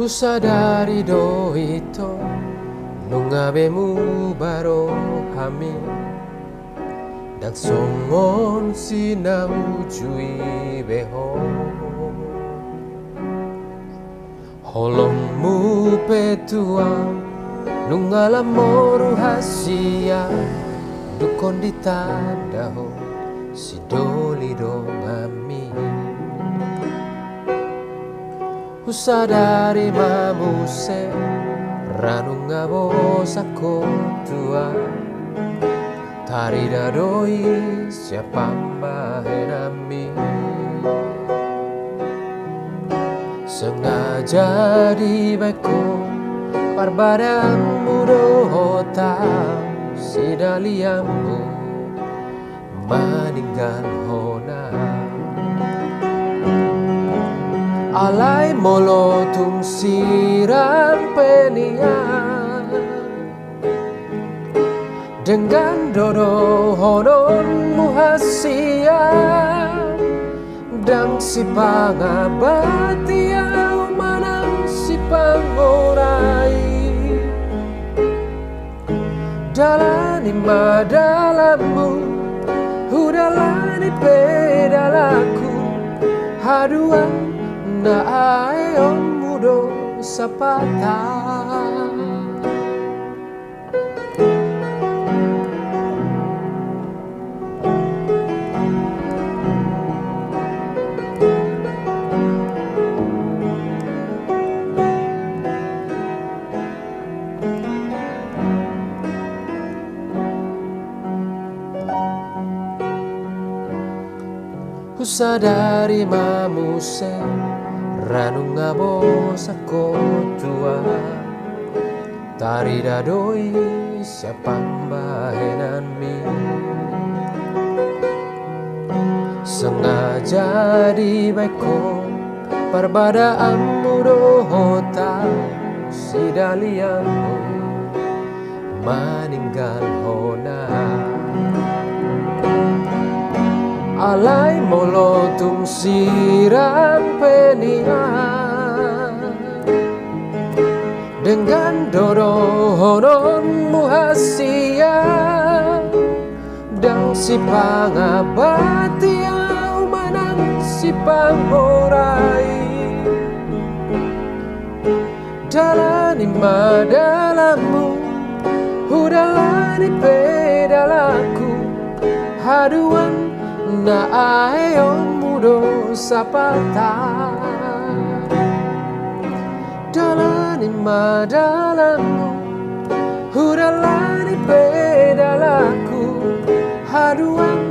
Usadari do ito nungabemu baro hami dan songon sinamujui beho holongmu petua nungalamoru hasia dukon ditadaho sidoli dongami usadari mamuse ranunga bosako tua tarida doi siapa mahenami sengaja di beko parbadamu dohota sidaliamu meninggal hona alai molotung sirang penian dengan dodo honon muhasia dan si pangabati au manang si pangorai dalani madalamu hudalani pedalaku haduan na ayong mudo sapata usadari mamuse ranunga bosako tua tarida doi siapa bahenanmi sengaja di beko perbadaanmu dohota sidaliamu meninggal hona alai molotung sirang penian dengan dodo honon muhasia dan si pangabati au manang si pangorai dalani madalamu hudalani pedalaku haduan na ayong mudo sapata dalani madalamu hudalani pedalaku haduan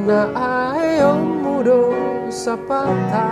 na ayong mudo sapata